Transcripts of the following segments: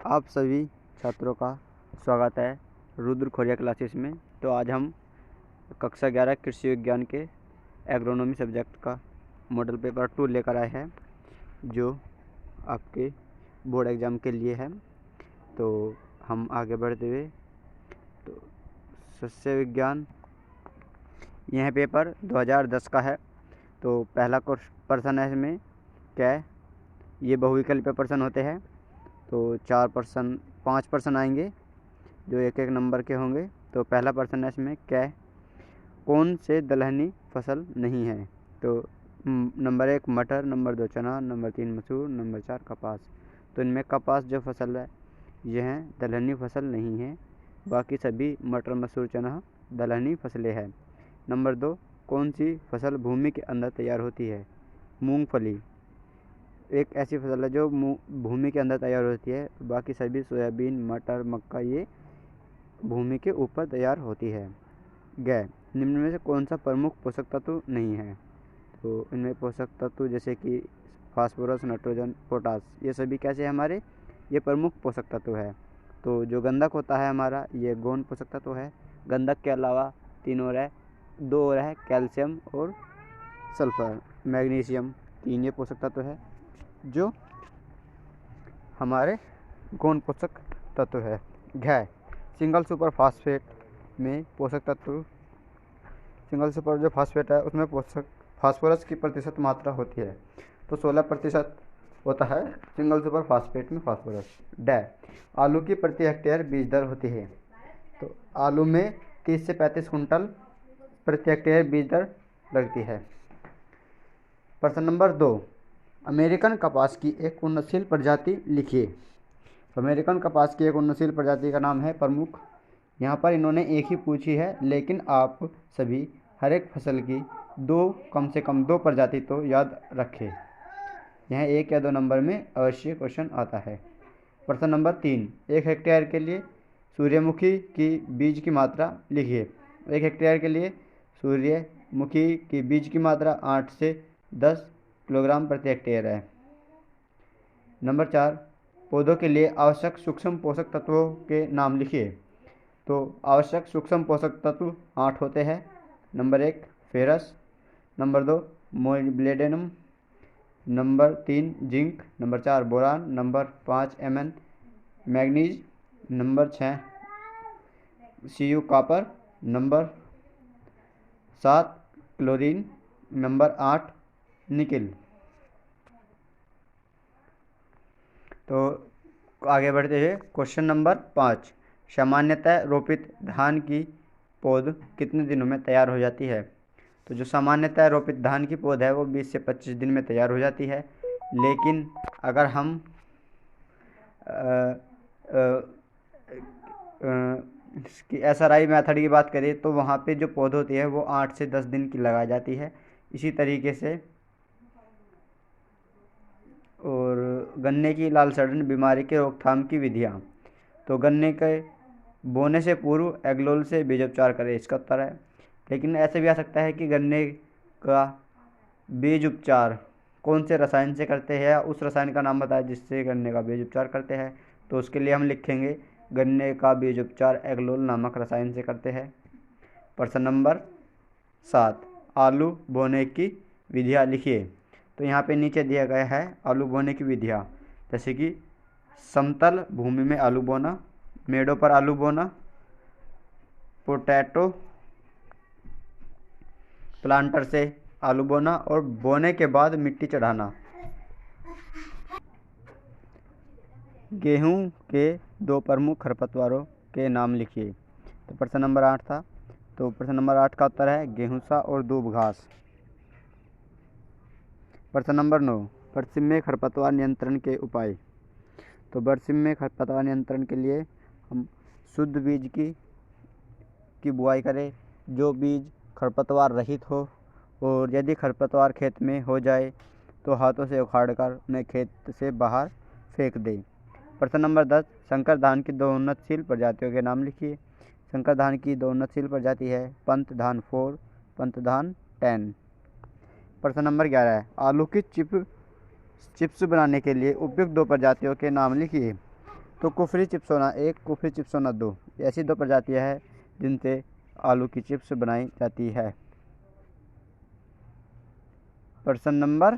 आप सभी छात्रों का स्वागत है रुद्र खोरिया क्लासेस में। तो आज हम कक्षा 11 कृषि विज्ञान के एग्रोनॉमी सब्जेक्ट का मॉडल पेपर 2 लेकर आए हैं, जो आपके बोर्ड एग्ज़ाम के लिए है। तो हम आगे बढ़ते हुए तो सस्य विज्ञान, यह पेपर 2010 का है। तो पहला प्रश्न है इसमें क्या है, ये बहुविकल्पीय प्रश्न होते हैं। तो 5 प्रश्न आएंगे जो एक एक नंबर के होंगे। तो पहला प्रश्न है इसमें क्या है, कौन से दलहनी फसल नहीं है। तो नंबर 1 मटर, नंबर 2 चना, नंबर 3 मसूर, नंबर 4 कपास। तो इनमें कपास जो फसल है यह दलहनी फसल नहीं है, बाकी सभी मटर मसूर चना दलहनी फसलें हैं। नंबर 2 कौन सी फसल भूमि के अंदर तैयार होती है। मूंगफली एक ऐसी फसल है जो भूमि के अंदर तैयार होती है, बाकी सभी सोयाबीन, मटर, मक्का ये भूमि के ऊपर तैयार होती है। निम्न में से कौन सा प्रमुख पोषक तत्व नहीं है। तो इनमें पोषक तत्व जैसे कि फास्फोरस, नाइट्रोजन, पोटास, ये सभी कैसे हमारे ये प्रमुख पोषक तत्व है। तो जो गंधक होता है हमारा, ये गौण पोषक तत्व है। गंधक के अलावा 2 और है, कैल्शियम और सल्फर, मैग्नीशियम, 3 ये पोषक तत्व है जो हमारे गौण पोषक तत्व है। सिंगल सुपर फास्फेट में पोषक तत्व, सिंगल सुपर जो फास्फेट है उसमें फास्फोरस की प्रतिशत मात्रा होती है, तो 16% होता है सिंगल सुपर फास्फेट में फास्फोरस। आलू की प्रति हेक्टेयर बीज दर होती है। तो आलू में 30 से 35 कुंटल प्रति हेक्टेयर बीज दर लगती है। प्रश्न नंबर 2, अमेरिकन कपास की एक उन्नतशील प्रजाति लिखिए। अमेरिकन कपास की एक उन्नतशील प्रजाति का नाम है प्रमुख। यहाँ पर इन्होंने एक ही पूछी है, लेकिन आप सभी हर एक फसल की कम से कम 2 प्रजाति तो याद रखें। यह 1 या 2 नंबर में अवश्य क्वेश्चन आता है। प्रश्न नंबर 3, 1 हेक्टेयर के लिए सूर्यमुखी की बीज की मात्रा लिखिए। 1 हेक्टेयर के लिए सूर्यमुखी की बीज की मात्रा 8 से 10 किलोग्राम प्रति हेक्टेयर है। नंबर 4, पौधों के लिए आवश्यक सूक्ष्म पोषक तत्वों के नाम लिखिए। तो आवश्यक सूक्ष्म पोषक तत्व 8 होते हैं। Number 1 ferrous, number 2 molybdenum, number 3 zinc, number 4 boron, number 5 Mn manganese, number 6 Cu copper, number 7 chlorine, number 8 nickel. तो आगे बढ़ते हुए क्वेश्चन नंबर 5, सामान्यतः रोपित धान की पौध कितने दिनों में तैयार हो जाती है। तो जो सामान्यतः रोपित धान की पौध है वो 20 से 25 दिन में तैयार हो जाती है, लेकिन अगर हम इसकी SRI मेथड की बात करें तो वहाँ पे जो पौध होती है वो 8 से 10 दिन की लगाई जाती है। इसी तरीके से और गन्ने की लाल सड़न बीमारी के रोकथाम की विधियाँ। तो गन्ने के बोने से पूर्व एग्लोल से बीजोपचार करें, इसका उत्तर है। लेकिन ऐसे भी आ सकता है कि गन्ने का बीज उपचार कौन से रसायन से करते हैं, या उस रसायन का नाम बताएं जिससे गन्ने का बीज उपचार करते हैं। तो उसके लिए हम लिखेंगे गन्ने का बीज उपचार एग्लोल नामक रसायन से करते हैं। प्रश्न नंबर 7, आलू बोने की विधियाँ लिखिए। तो यहाँ पे नीचे दिया गया है आलू बोने की विधियाँ, जैसे कि समतल भूमि में आलू बोना, मेड़ों पर आलू बोना, पोटैटो प्लांटर से आलू बोना और बोने के बाद मिट्टी चढ़ाना। गेहूं के 2 प्रमुख खरपतवारों के नाम लिखिए। तो प्रश्न नंबर 8 था। तो प्रश्न नंबर 8 का उत्तर है गेहूंसा और दूब घास। प्रश्न नंबर 9, बरसिम में खरपतवार नियंत्रण के उपाय। तो बरसिम में खरपतवार नियंत्रण के लिए हम शुद्ध बीज की बुआई करें, जो बीज खरपतवार रहित हो, और यदि खरपतवार खेत में हो जाए तो हाथों से उखाड़कर उन्हें खेत से बाहर फेंक दें। प्रश्न नंबर 10, संकर धान की 2 उन्नतशील प्रजातियों के नाम लिखिए। संकर धान की 2 उन्नतशील प्रजाति है पंत धान 4, पंत धान 10। प्रश्न नंबर 11 आलू की चिप्स बनाने के लिए उपयुक्त 2 प्रजातियों के नाम लिखिए। तो कुफरी चिप्सोना 1, कुफरी चिप्सोना 2, ऐसी 2 प्रजातियां हैं जिनसे आलू की चिप्स बनाई जाती है। प्रश्न नंबर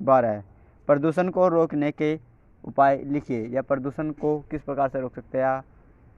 12, प्रदूषण को रोकने के उपाय लिखिए, या प्रदूषण को किस प्रकार से रोक सकते हैं, या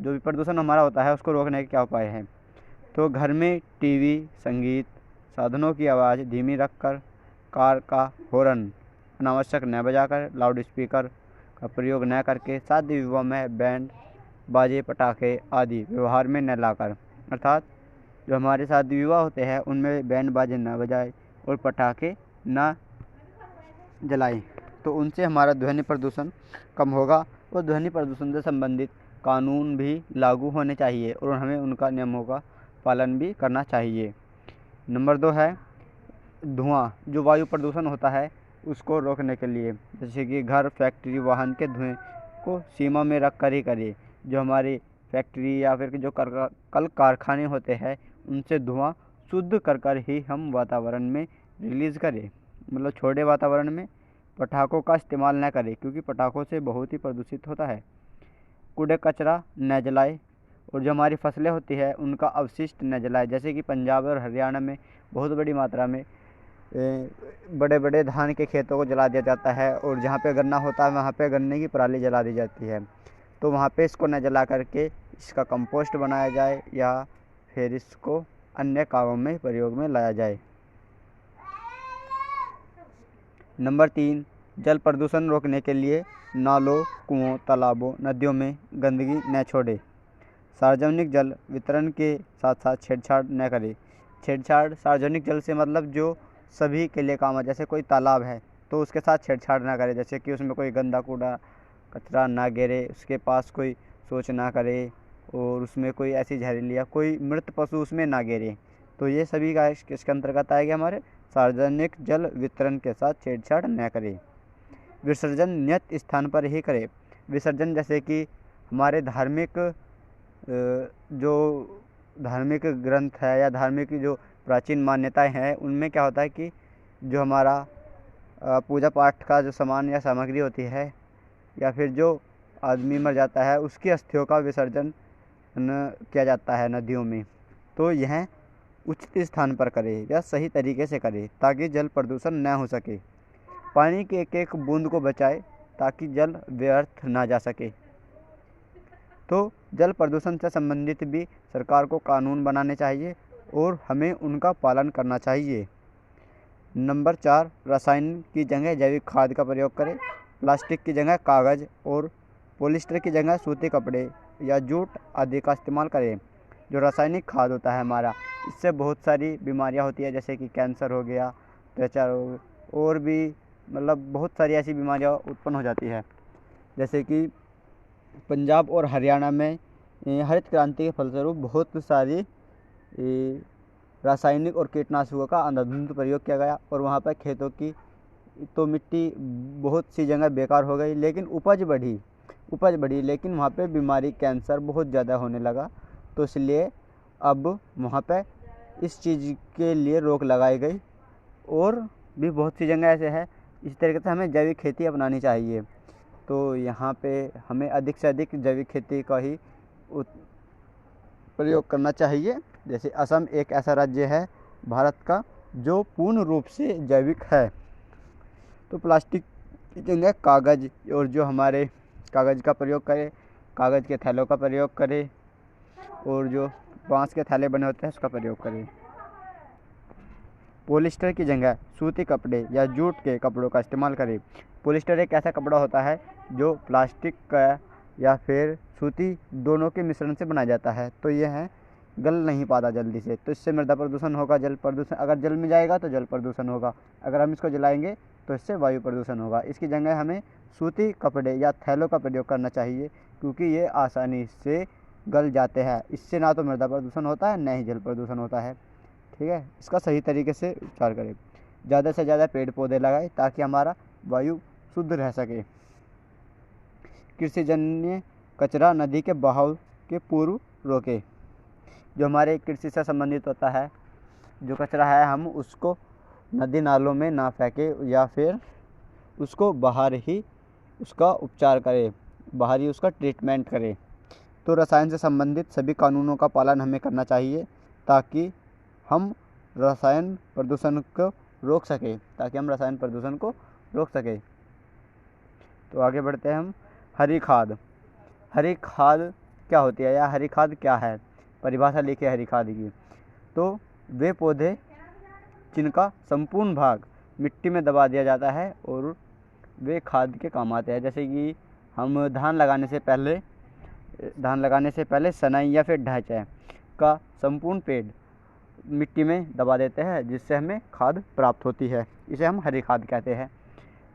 जो भी प्रदूषण हमारा होता है उसको रोकने के क्या उपाय हैं। तो घर में टीवी, संगीत साधनों की आवाज़ धीमी रखकर, कार का हॉर्न अनावश्यक न बजाकर, लाउड स्पीकर का प्रयोग न करके, शादी विवाह में बैंड बाजे पटाखे आदि व्यवहार में न लाकर, अर्थात जो हमारे शादी विवाह होते हैं उनमें बैंड बाजे न बजाए और पटाखे न जलाएं, तो उनसे हमारा ध्वनि प्रदूषण कम होगा। और ध्वनि प्रदूषण से संबंधित कानून भी लागू होने चाहिए और हमें उनका नियमों का पालन भी करना चाहिए। नंबर 2 है धुआं, जो वायु प्रदूषण होता है उसको रोकने के लिए, जैसे कि घर, फैक्ट्री, वाहन के धुएं को सीमा में रख कर ही करें। जो हमारी फैक्ट्री या फिर जो कल कारखाने होते हैं उनसे धुआं शुद्ध कर ही हम वातावरण में रिलीज़ करें, मतलब छोड़े वातावरण में। पटाखों का इस्तेमाल न करें क्योंकि पटाखों से बहुत ही प्रदूषित होता है। कूड़े कचरा न जलाए, और जो हमारी फसलें होती है उनका अवशिष्ट न जलाए, जैसे कि पंजाब और हरियाणा में बहुत बड़ी मात्रा में बड़े बड़े धान के खेतों को जला दिया जाता है, और जहाँ पे गन्ना होता है वहाँ पे गन्ने की पराली जला दी जाती है। तो वहाँ पे इसको न जला करके इसका कंपोस्ट बनाया जाए या फिर इसको अन्य कामों में प्रयोग में लाया जाए। नंबर 3, जल प्रदूषण रोकने के लिए नालों, कुओं, तालाबों, नदियों में गंदगी न छोड़े। सार्वजनिक जल वितरण के साथ साथ छेड़छाड़ न करें। छेड़छाड़ सार्वजनिक जल से मतलब जो सभी के लिए काम है, जैसे कोई तालाब है तो उसके साथ छेड़छाड़ ना करें, जैसे कि उसमें कोई गंदा कूड़ा कचरा ना गिरे, उसके पास कोई शौच ना करे, और उसमें कोई ऐसी जहरीली या कोई मृत पशु उसमें ना गिरे। तो ये सभी का इसके अंतर्गत आएगा हमारे सार्वजनिक जल वितरण के साथ छेड़छाड़ न करें। विसर्जन नियत स्थान पर ही करें। विसर्जन जैसे कि हमारे जो धार्मिक ग्रंथ है या धार्मिक जो प्राचीन मान्यताएं हैं उनमें क्या होता है कि जो हमारा पूजा पाठ का जो सामान या सामग्री होती है या फिर जो आदमी मर जाता है उसकी अस्थियों का विसर्जन किया जाता है नदियों में, तो यह उचित स्थान पर करें या सही तरीके से करें ताकि जल प्रदूषण न हो सके। पानी की एक एक बूंद को बचाए ताकि जल व्यर्थ ना जा सके। तो जल प्रदूषण से संबंधित भी सरकार को कानून बनाने चाहिए और हमें उनका पालन करना चाहिए। नंबर 4, रसायन की जगह जैविक खाद का प्रयोग करें। प्लास्टिक की जगह कागज़ और पॉलिस्टर की जगह सूती कपड़े या जूट आदि का इस्तेमाल करें। जो रासायनिक खाद होता है हमारा, इससे बहुत सारी बीमारियां होती है, जैसे कि कैंसर हो गया, त्वचा रोग, और भी मतलब बहुत सारी ऐसी बीमारियां उत्पन्न हो जाती है। जैसे कि पंजाब और हरियाणा में हरित क्रांति के फलस्वरूप बहुत सारी रासायनिक और कीटनाशकों का अंधाधुंध प्रयोग किया गया, और वहाँ पर खेतों की तो मिट्टी बहुत सी जगह बेकार हो गई, लेकिन उपज बढ़ी, लेकिन वहाँ पे बीमारी कैंसर बहुत ज़्यादा होने लगा। तो इसलिए अब वहाँ पे इस चीज़ के लिए रोक लगाई गई, और भी बहुत सी जगह ऐसे है। इस तरीके से हमें जैविक खेती अपनानी चाहिए। तो यहाँ पे हमें अधिक से अधिक जैविक खेती का ही प्रयोग करना चाहिए। जैसे असम एक ऐसा राज्य है भारत का जो पूर्ण रूप से जैविक है। तो प्लास्टिक की जगह कागज़, और जो हमारे कागज़ का प्रयोग करें, कागज़ के थैलों का प्रयोग करें, और जो बांस के थैले बने होते हैं उसका प्रयोग करें। पॉलिस्टर की जगह सूती कपड़े या जूट के कपड़ों का इस्तेमाल करें। पॉलिस्टर एक ऐसा कपड़ा होता है जो प्लास्टिक का या फिर सूती दोनों के मिश्रण से बनाया जाता है, तो यह गल नहीं पाता जल्दी से, तो इससे मृदा प्रदूषण होगा। जल प्रदूषण अगर जल में जाएगा तो जल प्रदूषण होगा, अगर हम इसको जलाएंगे तो इससे वायु प्रदूषण होगा। इसकी जगह हमें सूती कपड़े या थैलों का प्रयोग करना चाहिए, क्योंकि ये आसानी से गल जाते हैं। इससे ना तो मृदा प्रदूषण होता है न ही जल प्रदूषण होता है। ठीक है, इसका सही तरीके से उपचार करें। ज़्यादा से ज़्यादा पेड़ पौधे लगाएं ताकि हमारा वायु शुद्ध रह सके। कृषिजन्य कचरा नदी के बहाव के पूर्व रोके। जो हमारे कृषि से संबंधित होता है जो कचरा है, हम उसको नदी नालों में ना फेंकें या फिर उसको बाहर ही उसका उपचार करें। बाहरी उसका ट्रीटमेंट करें। तो रसायन से संबंधित सभी कानूनों का पालन हमें करना चाहिए ताकि हम रसायन प्रदूषण को रोक सकें। तो आगे बढ़ते हैं हम। हरी खाद क्या होती है या हरी खाद क्या है? परिभाषा लिखिए हरी खाद की। तो वे पौधे जिनका संपूर्ण भाग मिट्टी में दबा दिया जाता है और वे खाद के काम आते हैं। जैसे कि हम धान लगाने से पहले सनई या फिर ढांचा का संपूर्ण पेड़ मिट्टी में दबा देते हैं, जिससे हमें खाद प्राप्त होती है। इसे हम हरी खाद कहते हैं।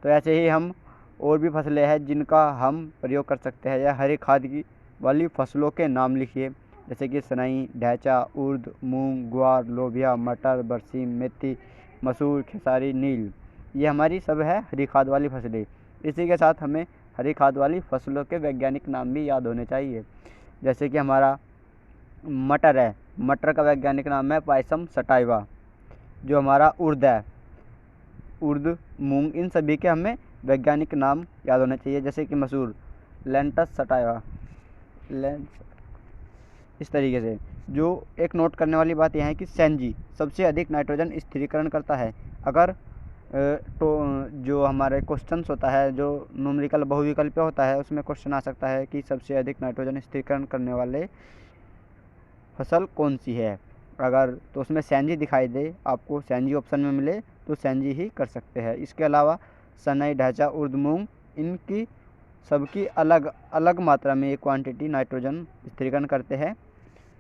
तो ऐसे ही हम और भी फसलें हैं जिनका हम प्रयोग कर सकते हैं। या हरी खाद की वाली फसलों के नाम लिखिए, जैसे कि सनई, ढैंचा, उर्द, मूंग, ग्वार, लोबिया, मटर, बरसीम, मेथी, मसूर, खेसारी, नील, ये हमारी सब है हरी खाद वाली फसलें। इसी के साथ हमें हरी खाद वाली फसलों के वैज्ञानिक नाम भी याद होने चाहिए। जैसे कि हमारा मटर है, मटर का वैज्ञानिक नाम है पायसम सटाइवा। जो हमारा उर्द है, उर्द, मूंग, इन सभी के हमें वैज्ञानिक नाम याद होने चाहिए। जैसे कि मसूर, लेंटस सटाइवा, इस तरीके से। जो एक नोट करने वाली बात यह है कि सेंजी सबसे अधिक नाइट्रोजन स्थिरीकरण करता है। अगर तो जो हमारे क्वेश्चंस होता है, जो न्यूमेरिकल बहुविकल्प होता है, उसमें क्वेश्चन आ सकता है कि सबसे अधिक नाइट्रोजन स्थिरीकरण करने वाले फसल कौन सी है। अगर तो उसमें सेंजी दिखाई दे, आपको सेंजी ऑप्शन में मिले तो सेंजी ही कर सकते हैं। इसके अलावा सनई, ढांचा, उर्द, मूंग, इनकी सबकी अलग अलग मात्रा में एक क्वांटिटी नाइट्रोजन स्थिरीकरण करते हैं,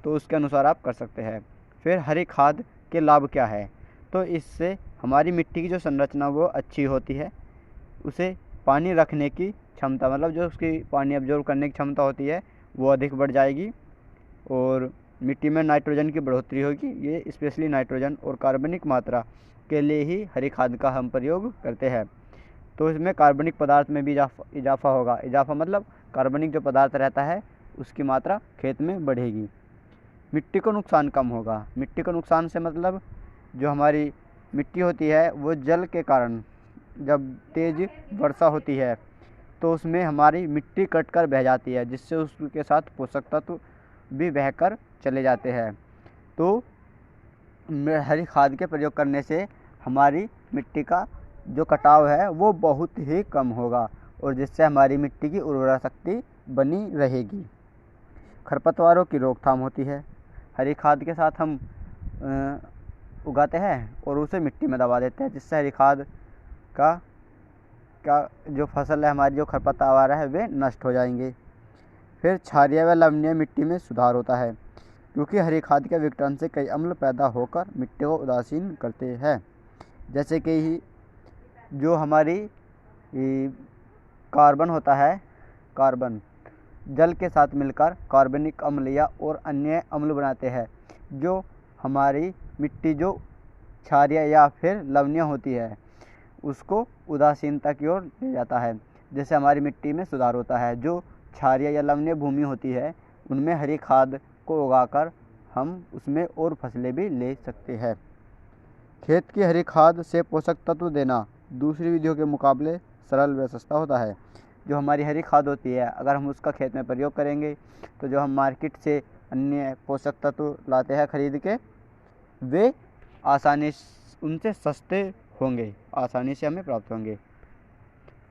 तो उसके अनुसार आप कर सकते हैं। फिर हरी खाद के लाभ क्या है? तो इससे हमारी मिट्टी की जो संरचना वो अच्छी होती है। उसे पानी रखने की क्षमता, मतलब जो उसकी पानी अब्जॉर्व करने की क्षमता होती है, वो अधिक बढ़ जाएगी और मिट्टी में नाइट्रोजन की बढ़ोतरी होगी। ये स्पेशली नाइट्रोजन और कार्बनिक मात्रा के लिए ही हरी खाद का हम प्रयोग करते हैं। तो इसमें कार्बनिक पदार्थ में भी इजाफा होगा। इजाफा मतलब कार्बनिक जो पदार्थ रहता है उसकी मात्रा खेत में बढ़ेगी। मिट्टी को नुकसान कम होगा। मिट्टी को नुकसान से मतलब जो हमारी मिट्टी होती है वो जल के कारण, जब तेज़ वर्षा होती है तो उसमें हमारी मिट्टी कट कर बह जाती है, जिससे उसके साथ पोषक तत्व भी बहकर चले जाते हैं। तो हरी खाद के प्रयोग करने से हमारी मिट्टी का जो कटाव है वो बहुत ही कम होगा और जिससे हमारी मिट्टी की उर्वरा शक्ति बनी रहेगी। खरपतवारों की रोकथाम होती है। हरी खाद के साथ हम उगाते हैं और उसे मिट्टी में दबा देते हैं, जिससे हरी खाद का जो फसल है हमारी, जो खरपतवार है, वे नष्ट हो जाएंगे। फिर क्षारीय व लवणीय मिट्टी में सुधार होता है, क्योंकि हरी खाद के विघटन से कई अम्ल पैदा होकर मिट्टी को उदासीन करते हैं। जैसे कि जो हमारी कार्बन होता है, कार्बन जल के साथ मिलकर कार्बनिक अम्ल या और अन्य अम्ल बनाते हैं, जो हमारी मिट्टी जो क्षारीय या फिर लवणीय होती है उसको उदासीनता की ओर ले जाता है, जिससे हमारी मिट्टी में सुधार होता है। जो क्षारीय या लवणीय भूमि होती है उनमें हरी खाद को उगाकर हम उसमें और फसलें भी ले सकते हैं। खेत की हरी खाद से पोषक तत्व देना दूसरी विधियों के मुकाबले सरल व सस्ता होता है। जो हमारी हरी खाद होती है, अगर हम उसका खेत में प्रयोग करेंगे तो जो हम मार्केट से अन्य पोषक तत्व लाते हैं खरीद के, वे आसानी उनसे सस्ते होंगे, आसानी से हमें प्राप्त होंगे।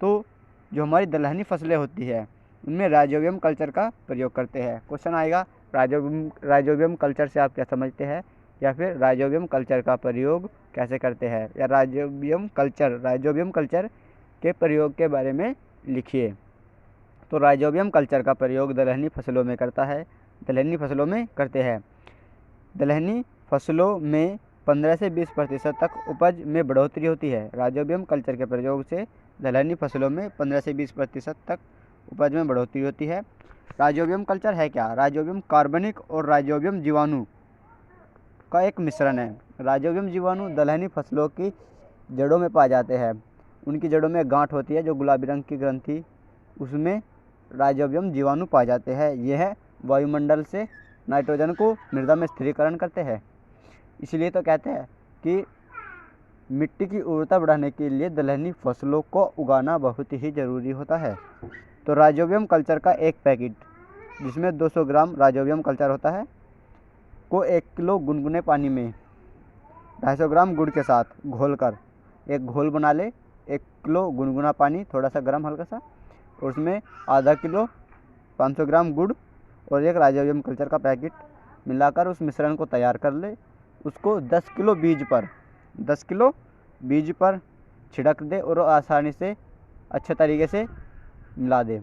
तो जो हमारी दलहनी फसलें होती है उनमें राइजोबियम कल्चर का प्रयोग करते हैं। क्वेश्चन आएगा राइजोबियम कल्चर से आप क्या समझते हैं, या फिर राइजोबियम कल्चर का प्रयोग कैसे करते हैं, या राइजोबियम कल्चर के प्रयोग के बारे में लिखिए। तो राइजोबियम कल्चर का प्रयोग दलहनी फसलों में करते हैं। दलहनी फसलों में 15 से 20% तक उपज में बढ़ोतरी होती है। राइजोबियम कल्चर के प्रयोग से दलहनी फसलों में 15 से 20% तक उपज में बढ़ोतरी होती है। राइजोबियम कल्चर है क्या? राइजोबियम कार्बनिक और राइजोबियम जीवाणु का एक मिश्रण है। राइजोबियम जीवाणु दलहनी फसलों की जड़ों में पाए जाते हैं। उनकी जड़ों में गांठ होती है, जो गुलाबी रंग की ग्रंथि, उसमें राइजोबियम जीवाणु पाए जाते हैं। यह वायुमंडल से नाइट्रोजन को मृदा में स्थिरीकरण करते हैं। इसलिए तो कहते हैं कि मिट्टी की उर्वरता बढ़ाने के लिए दलहनी फसलों को उगाना बहुत ही ज़रूरी होता है। तो राइजोबियम कल्चर का एक पैकेट जिसमें 200 ग्राम राइजोबियम कल्चर होता है को 1 किलो गुनगुने पानी में 250 ग्राम गुड़ के साथ घोलकर एक घोल बना ले। 1 किलो गुनगुना पानी थोड़ा सा गर्म हल्का सा, और उसमें आधा किलो 500 ग्राम गुड़ और एक राइजोबियम कल्चर का पैकेट मिलाकर उस मिश्रण को तैयार कर ले। उसको 10 किलो बीज पर छिड़क दे और आसानी से अच्छे तरीके से मिला दे,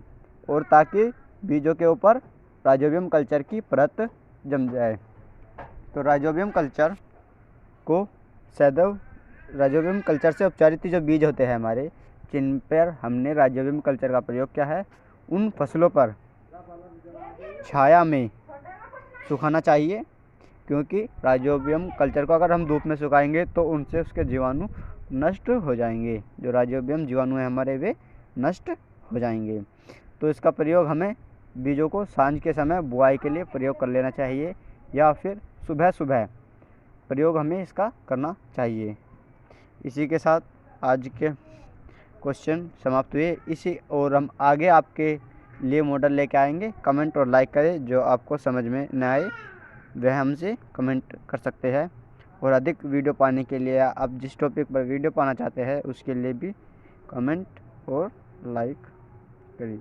और ताकि बीजों के ऊपर राइजोबियम कल्चर की परत जम जाए। तो राइजोबियम कल्चर से उपचारित जो बीज होते हैं हमारे, जिन पर हमने राइजोबियम कल्चर का प्रयोग किया है, उन फसलों पर छाया में सुखाना चाहिए, क्योंकि राइजोबियम कल्चर को अगर हम धूप में सुखाएंगे तो उनसे उसके जीवाणु नष्ट हो जाएंगे। जो राइजोबियम जीवाणु हैं हमारे, वे नष्ट हो जाएंगे। तो इसका प्रयोग हमें बीजों को सांझ के समय बुआई के लिए प्रयोग कर लेना चाहिए, या फिर सुबह सुबह प्रयोग हमें इसका करना चाहिए। इसी के साथ आज के क्वेश्चन समाप्त हुए। इसी और हम आगे आपके लिए मॉडल लेके आएंगे। कमेंट और लाइक करें। जो आपको समझ में न आए वह हमसे कमेंट कर सकते हैं, और अधिक वीडियो पाने के लिए आप जिस टॉपिक पर वीडियो पाना चाहते हैं उसके लिए भी कमेंट और लाइक करिए।